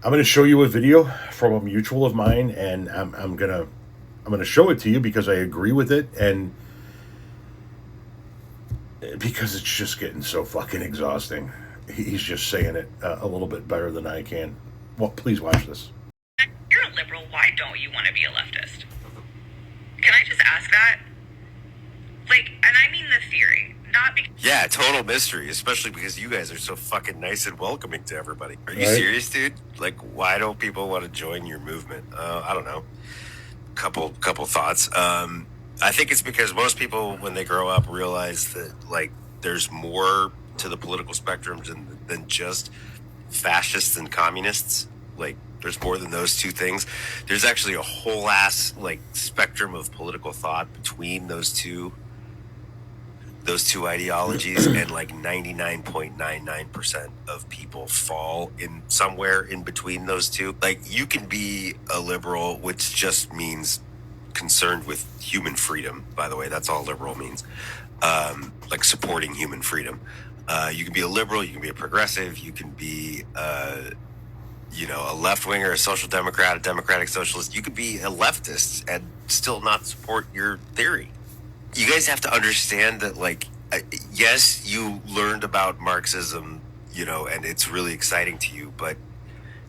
I'm going to show you a video from a mutual of mine, and I'm gonna show it to you because I agree with it, and because it's just getting so fucking exhausting. He's just saying it a little bit better than I can. Well, please watch this. You're a liberal. Why don't you want to be a leftist? Can I just ask that? Like, and I mean the theory, not because... Yeah, total mystery, especially because you guys are so fucking nice and welcoming to everybody. Are you Right. serious, dude? Like, why don't people want to join your movement? I don't know. Couple thoughts. I think it's because most people, when they grow up, realize that, like, there's more to the political spectrum than just fascists and communists. Like, there's more than those two things. There's actually a whole ass, like, spectrum of political thought between those two ideologies, and like 99.99% of people fall in somewhere in between those two. Like, you can be a liberal, which just means concerned with human freedom, by the way. That's all liberal means. Like supporting human freedom. You can be a liberal, you can be a progressive, you can be a left-winger, a social democrat, a democratic socialist. You could be a leftist and still not support your theory. You guys have to understand that, like, yes, you learned about Marxism, and it's really exciting to you, but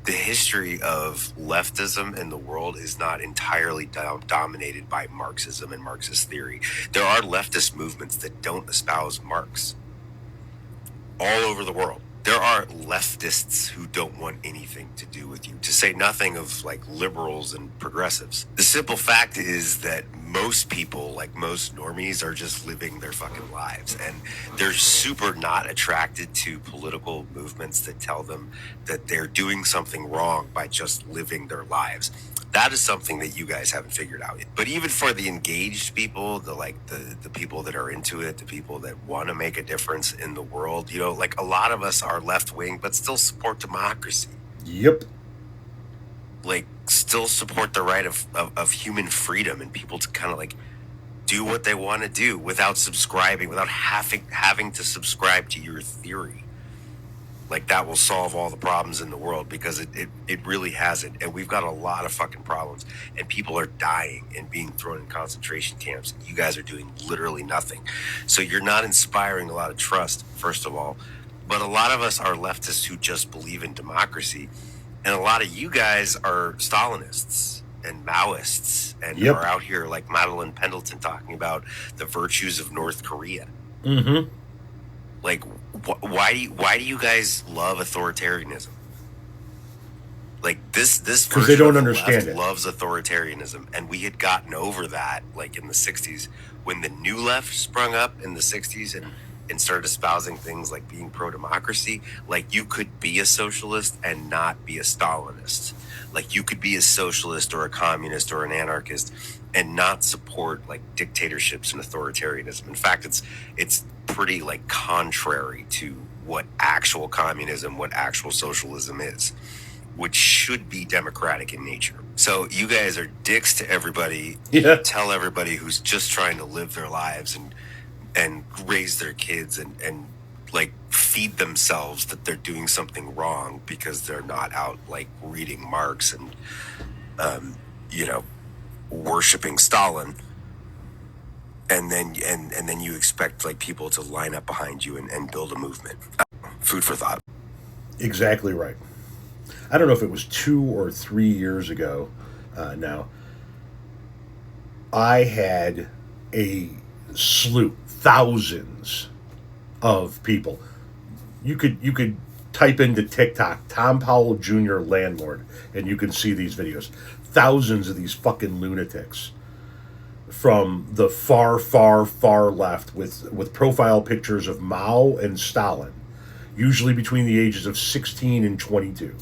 the history of leftism in the world is not entirely dominated by Marxism and Marxist theory. There are leftist movements that don't espouse Marx all over the world. There are leftists who don't want anything to do with you, to say nothing of like liberals and progressives. The simple fact is that most people, like most normies, are just living their fucking lives, and they're super not attracted to political movements that tell them that they're doing something wrong by just living their lives. That is something that you guys haven't figured out yet. But even for the engaged people, the people that are into it, the people that want to make a difference in the world, like a lot of us are left wing, but still support democracy. Yep. Like, still support the right of human freedom and people to kind of like do what they want to do without subscribing, without having to subscribe to your theory. Like, that will solve all the problems in the world, because it really hasn't. And we've got a lot of fucking problems, and people are dying and being thrown in concentration camps. And you guys are doing literally nothing. So you're not inspiring a lot of trust, first of all. But a lot of us are leftists who just believe in democracy. And a lot of you guys are Stalinists and Maoists and Yep. are out here like Madeline Pendleton talking about the virtues of North Korea. Mm-hmm. Like, why do you guys love authoritarianism? Like, this Because they version don't of the understand left it. loves authoritarianism, and we had gotten over that like in the 60s when the new left sprung up in the 60s and started espousing things like being pro-democracy. Like, you could be a socialist and not be a Stalinist. Like, you could be a socialist or a communist or an anarchist and not support like dictatorships and authoritarianism. In fact, it's pretty like contrary to what actual communism, what actual socialism is, which should be democratic in nature. So you guys are dicks to everybody. Yeah. Tell everybody who's just trying to live their lives and raise their kids and like feed themselves that they're doing something wrong because they're not out like reading Marx and worshiping Stalin. And then you expect like people to line up behind you and build a movement. Food for thought. Exactly right. I don't know if it was 2 or 3 years ago now. I had a slew, thousands of people. You could type into TikTok Tom Powell Jr. Landlord, and you can see these videos. Thousands of these fucking lunatics from the far, far, far left with profile pictures of Mao and Stalin, usually between the ages of 16 and 22,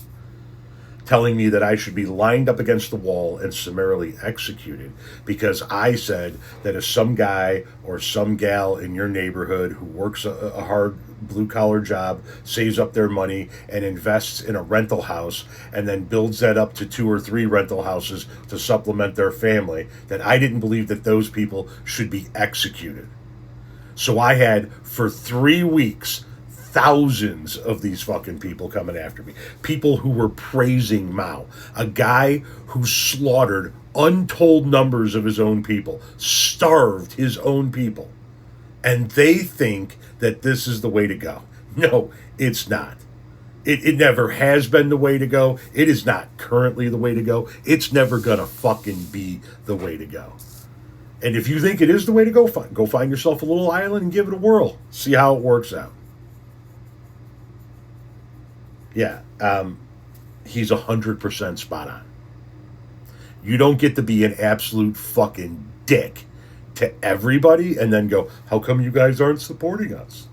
telling me that I should be lined up against the wall and summarily executed because I said that if some guy or some gal in your neighborhood who works a hard blue-collar job, saves up their money and invests in a rental house and then builds that up to 2 or 3 rental houses to supplement their family, that I didn't believe that those people should be executed. So I had, for 3 weeks, thousands of these fucking people coming after me. People who were praising Mao. A guy who slaughtered untold numbers of his own people, starved his own people. And they think that this is the way to go. No, it's not. It never has been the way to go. It is not currently the way to go. It's never gonna fucking be the way to go. And if you think it is the way to go, fine. Go find yourself a little island and give it a whirl. See how it works out. Yeah, he's 100% spot on. You don't get to be an absolute fucking dick to everybody and then go, how come you guys aren't supporting us?